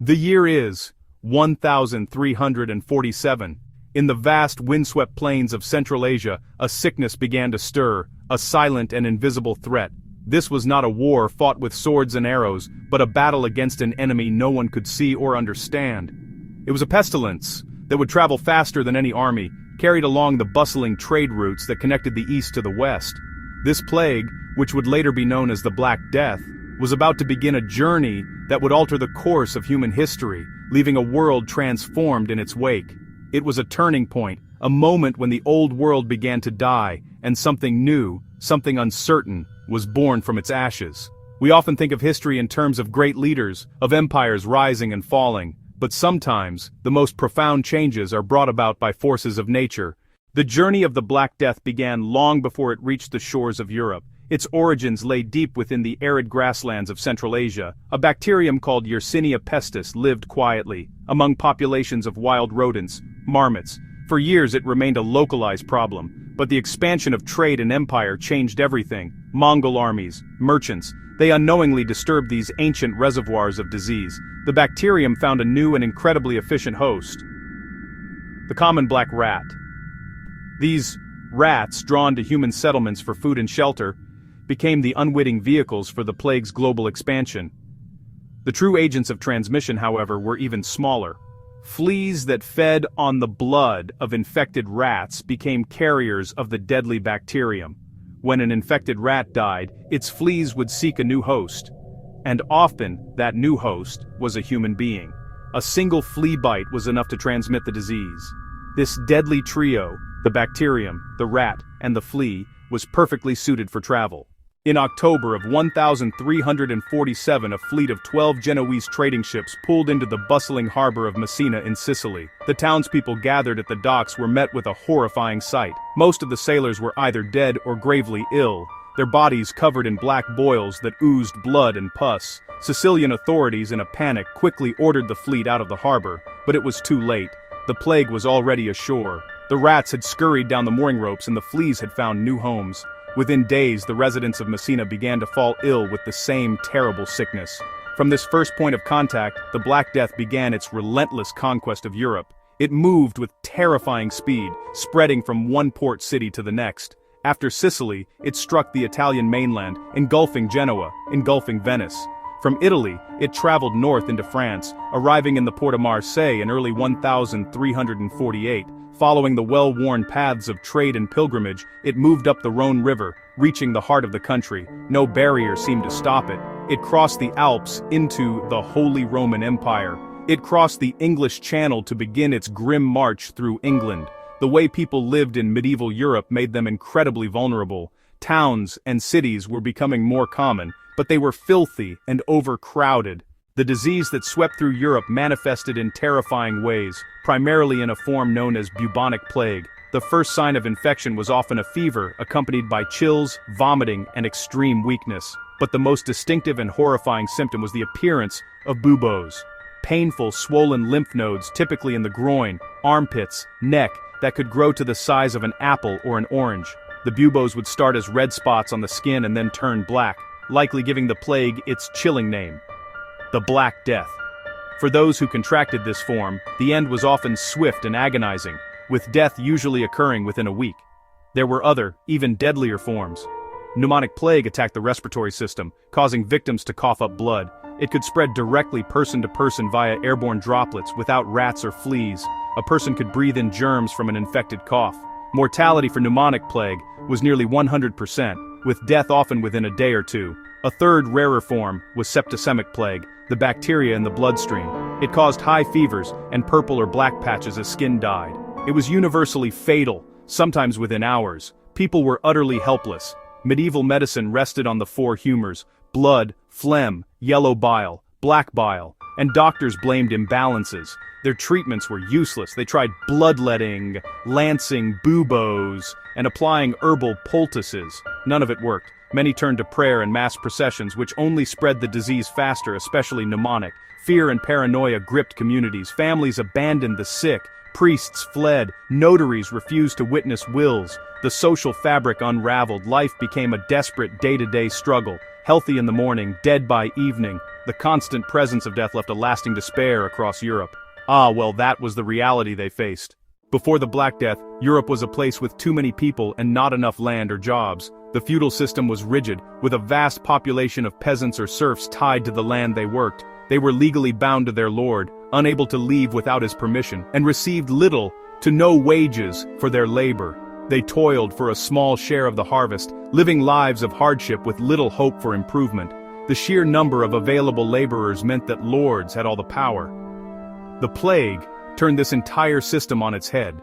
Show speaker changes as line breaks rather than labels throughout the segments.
The year is 1347. In the vast windswept plains of Central Asia, a sickness began to stir, a silent and invisible threat. This was not a war fought with swords and arrows, but a battle against an enemy no one could see or understand. It was a pestilence that would travel faster than any army, carried along the bustling trade routes that connected the east to the west. This plague, which would later be known as the Blak Death, was about to begin a journey that would alter the course of human history, leaving a world transformed in its wake. It was a turning point, a moment when the old world began to die, and something new, something uncertain, was born from its ashes. We often think of history in terms of great leaders, of empires rising and falling, but sometimes, the most profound changes are brought about by forces of nature. The journey of the Blak Death began long before it reached the shores of Europe. Its origins lay deep within the arid grasslands of Central Asia. A bacterium called Yersinia pestis lived quietly, among populations of wild rodents, marmots. For years it remained a localized problem, but the expansion of trade and empire changed everything. Mongol armies, merchants, they unknowingly disturbed these ancient reservoirs of disease. The bacterium found a new and incredibly efficient host: the common black rat. These rats, drawn to human settlements for food and shelter, became the unwitting vehicles for the plague's global expansion. The true agents of transmission, however, were even smaller. Fleas that fed on the blood of infected rats became carriers of the deadly bacterium. When an infected rat died, its fleas would seek a new host. And often, that new host was a human being. A single flea bite was enough to transmit the disease. This deadly trio, the bacterium, the rat, and the flea, was perfectly suited for travel. In October of 1347, a fleet of 12 Genoese trading ships pulled into the bustling harbor of Messina in Sicily. The townspeople gathered at the docks were met with a horrifying sight. Most of the sailors were either dead or gravely ill, their bodies covered in black boils that oozed blood and pus. Sicilian authorities, in a panic, quickly ordered the fleet out of the harbor, but it was too late. The plague was already ashore. The rats had scurried down the mooring ropes and the fleas had found new homes. Within days, the residents of Messina began to fall ill with the same terrible sickness. From this first point of contact, the Blak Death began its relentless conquest of Europe. It moved with terrifying speed, spreading from one port city to the next. After Sicily, it struck the Italian mainland, engulfing Genoa, engulfing Venice. From Italy, it traveled north into France, arriving in the port of Marseille in early 1348. Following the well-worn paths of trade and pilgrimage, it moved up the Rhone River, reaching the heart of the country. No barrier seemed to stop it. It crossed the Alps into the Holy Roman Empire. It crossed the English Channel to begin its grim march through England. The way people lived in medieval Europe made them incredibly vulnerable. Towns and cities were becoming more common, but they were filthy and overcrowded. The disease that swept through Europe manifested in terrifying ways, primarily in a form known as bubonic plague. The first sign of infection was often a fever, accompanied by chills, vomiting, and extreme weakness. But the most distinctive and horrifying symptom was the appearance of buboes. Painful, swollen lymph nodes, typically in the groin, armpits, neck, that could grow to the size of an apple or an orange. The buboes would start as red spots on the skin and then turn black, likely giving the plague its chilling name: the Blak Death. For those who contracted this form, the end was often swift and agonizing, with death usually occurring within a week. There were other, even deadlier forms. Pneumonic plague attacked the respiratory system, causing victims to cough up blood. It could spread directly person to person via airborne droplets without rats or fleas. A person could breathe in germs from an infected cough. Mortality for pneumonic plague was nearly 100%, with death often within a day or two. A third, rarer form was septicemic plague, the bacteria in the bloodstream. It caused high fevers and purple or black patches as skin died. It was universally fatal, sometimes within hours. People were utterly helpless. Medieval medicine rested on the four humors: blood, phlegm, yellow bile, black bile, and doctors blamed imbalances. Their treatments were useless. They tried bloodletting, lancing buboes, and applying herbal poultices. None of it worked. Many turned to prayer and mass processions, which only spread the disease faster, especially pneumonic. Fear and paranoia gripped communities. Families abandoned the sick. Priests fled. Notaries refused to witness wills. The social fabric unraveled. Life became a desperate day-to-day struggle. healthy in the morning, dead by evening. The constant presence of death left a lasting despair across Europe. Ah, well, that was the reality they faced. Before the Black Death, Europe was a place with too many people and not enough land or jobs. The feudal system was rigid, with a vast population of peasants or serfs tied to the land they worked. They were legally bound to their lord, unable to leave without his permission, and received little to no wages for their labor. They toiled for a small share of the harvest, living lives of hardship with little hope for improvement. The sheer number of available laborers meant that lords had all the power. The plague turned this entire system on its head.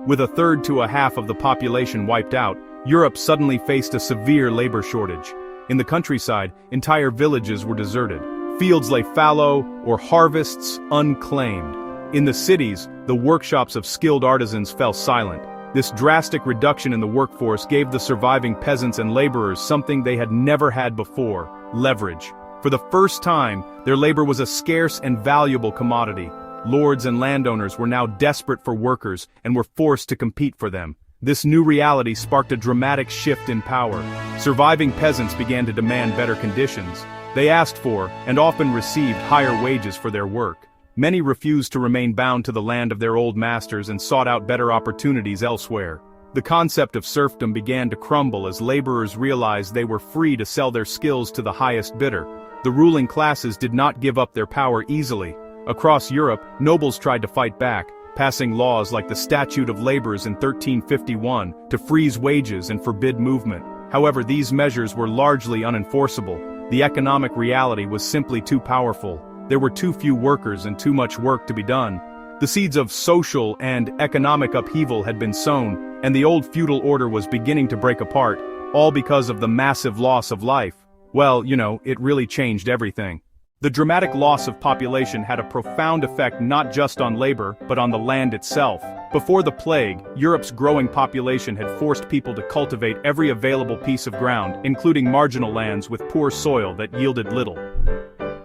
With a third to a half of the population wiped out, Europe suddenly faced a severe labor shortage. In the countryside, entire villages were deserted. Fields lay fallow, or harvests unclaimed. In the cities, the workshops of skilled artisans fell silent. This drastic reduction in the workforce gave the surviving peasants and laborers something they had never had before: leverage. For the first time, their labor was a scarce and valuable commodity. Lords and landowners were now desperate for workers and were forced to compete for them. This new reality sparked a dramatic shift in power. Surviving peasants began to demand better conditions. They asked for, and often received, higher wages for their work. Many refused to remain bound to the land of their old masters and sought out better opportunities elsewhere. The concept of serfdom began to crumble as laborers realized they were free to sell their skills to the highest bidder. The ruling classes did not give up their power easily. Across Europe, nobles tried to fight back, passing laws like the Statute of Labours in 1351 to freeze wages and forbid movement. However, these measures were largely unenforceable. The economic reality was simply too powerful. There were too few workers and too much work to be done. The seeds of social and economic upheaval had been sown, and the old feudal order was beginning to break apart, all because of the massive loss of life. Well, it really changed everything. The dramatic loss of population had a profound effect not just on labor, but on the land itself. Before the plague, Europe's growing population had forced people to cultivate every available piece of ground, including marginal lands with poor soil that yielded little.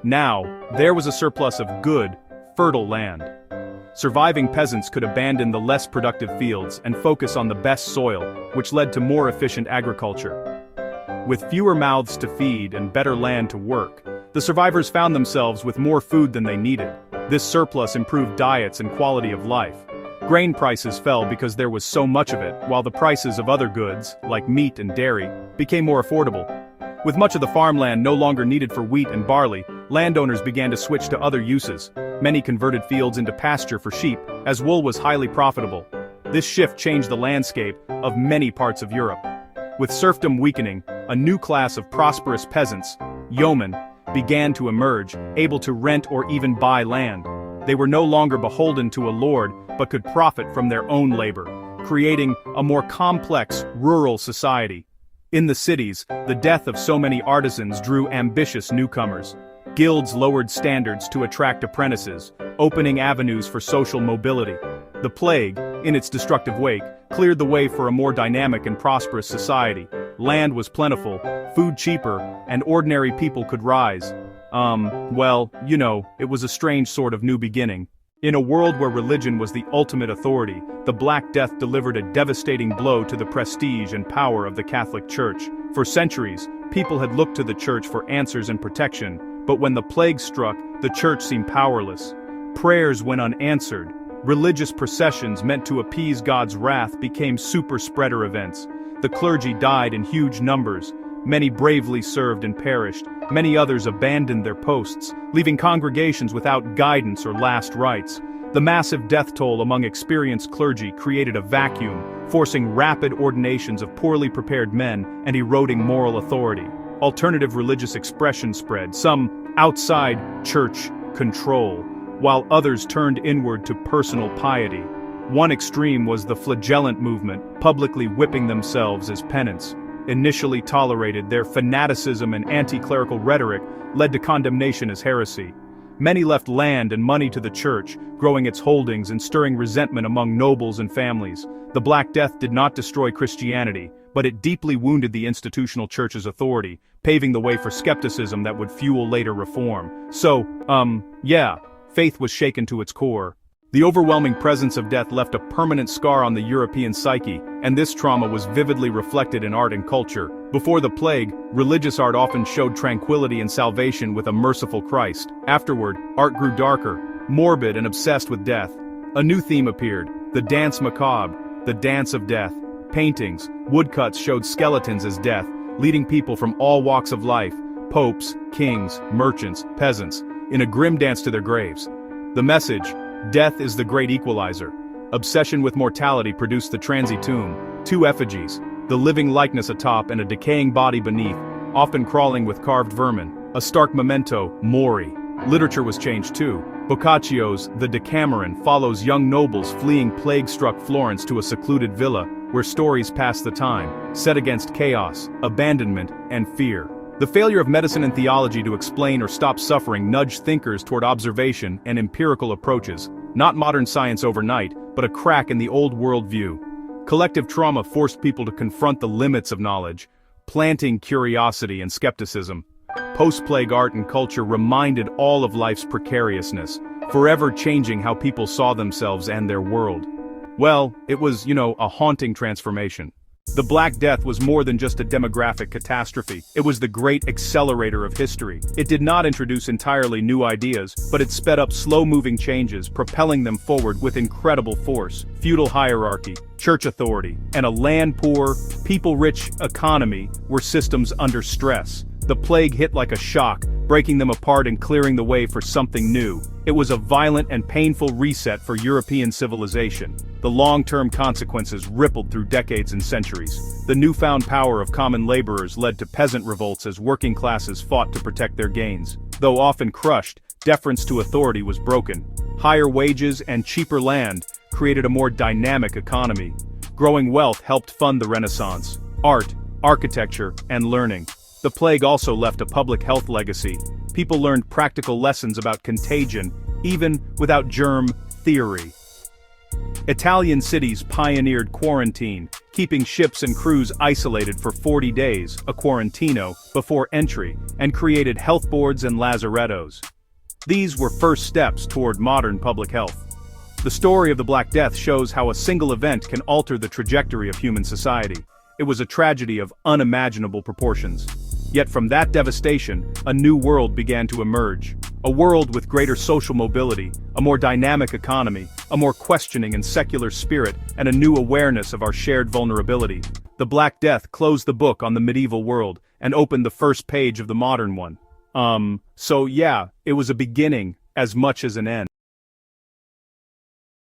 Now, there was a surplus of good, fertile land. Surviving peasants could abandon the less productive fields and focus on the best soil, which led to more efficient agriculture. With fewer mouths to feed and better land to work, the survivors found themselves with more food than they needed. This surplus improved diets and quality of life. Grain prices fell because there was so much of it, while the prices of other goods, like meat and dairy, became more affordable. With much of the farmland no longer needed for wheat and barley, landowners began to switch to other uses. Many converted fields into pasture for sheep, as wool was highly profitable. This shift changed the landscape of many parts of Europe. With serfdom weakening, a new class of prosperous peasants, yeomen, began to emerge, able to rent or even buy land. They were no longer beholden to a lord, but could profit from their own labor, creating a more complex, rural society. In the cities, the death of so many artisans drew ambitious newcomers. Guilds lowered standards to attract apprentices, opening avenues for social mobility. The plague, in its destructive wake, cleared the way for a more dynamic and prosperous society. Land was plentiful, food cheaper, and ordinary people could rise. It was a strange sort of new beginning. In a world where religion was the ultimate authority, the Black Death delivered a devastating blow to the prestige and power of the Catholic Church. For centuries, people had looked to the Church for answers and protection, but when the plague struck, the Church seemed powerless. Prayers went unanswered. Religious processions meant to appease God's wrath became super-spreader events. The clergy died in huge numbers. Many bravely served and perished. Many others abandoned their posts, leaving congregations without guidance or last rites. The massive death toll among experienced clergy created a vacuum, forcing rapid ordinations of poorly prepared men and eroding moral authority. Alternative religious expression spread, some outside church control, while others turned inward to personal piety. One extreme was the flagellant movement, publicly whipping themselves as penance. Initially tolerated, their fanaticism and anti-clerical rhetoric led to condemnation as heresy. Many left land and money to the church, growing its holdings and stirring resentment among nobles and families. The Black Death did not destroy Christianity, but it deeply wounded the institutional church's authority, paving the way for skepticism that would fuel later reform. So, faith was shaken to its core. The overwhelming presence of death left a permanent scar on the European psyche, and this trauma was vividly reflected in art and culture. Before the plague, religious art often showed tranquility and salvation with a merciful Christ. Afterward, art grew darker, morbid and obsessed with death. A new theme appeared, the dance macabre, the dance of death. Paintings, woodcuts showed skeletons as death, leading people from all walks of life, popes, kings, merchants, peasants, in a grim dance to their graves. The message, death is the great equalizer. Obsession with mortality produced the transy tomb, two effigies, the living likeness atop and a decaying body beneath, often crawling with carved vermin. A stark memento, mori. Literature was changed too. Boccaccio's The Decameron follows young nobles fleeing plague-struck Florence to a secluded villa, where stories pass the time, set against chaos, abandonment, and fear. The failure of medicine and theology to explain or stop suffering nudged thinkers toward observation and empirical approaches, not modern science overnight, but a crack in the old worldview. Collective trauma forced people to confront the limits of knowledge, planting curiosity and skepticism. Post-plague art and culture reminded all of life's precariousness, forever changing how people saw themselves and their world. Well, it was, a haunting transformation. The Blak Death was more than just a demographic catastrophe, it was the great accelerator of history. It did not introduce entirely new ideas, but it sped up slow-moving changes, propelling them forward with incredible force. Feudal hierarchy, church authority, and a land-poor, people-rich economy were systems under stress. The plague hit like a shock, breaking them apart and clearing the way for something new. It was a violent and painful reset for European civilization. The long-term consequences rippled through decades and centuries. The newfound power of common laborers led to peasant revolts as working classes fought to protect their gains. Though often crushed, deference to authority was broken. Higher wages and cheaper land created a more dynamic economy. Growing wealth helped fund the Renaissance, art, architecture, and learning. The plague also left a public health legacy. People learned practical lessons about contagion, even without germ theory. Italian cities pioneered quarantine, keeping ships and crews isolated for 40 days, a quarantino, before entry, and created health boards and lazarettos. These were first steps toward modern public health. The story of the Blak Death shows how a single event can alter the trajectory of human society. It was a tragedy of unimaginable proportions. Yet from that devastation, a new world began to emerge. A world with greater social mobility, a more dynamic economy, a more questioning and secular spirit, and a new awareness of our shared vulnerability. The Blak Death closed the book on the medieval world and opened the first page of the modern one. So yeah, it was a beginning as much as an end.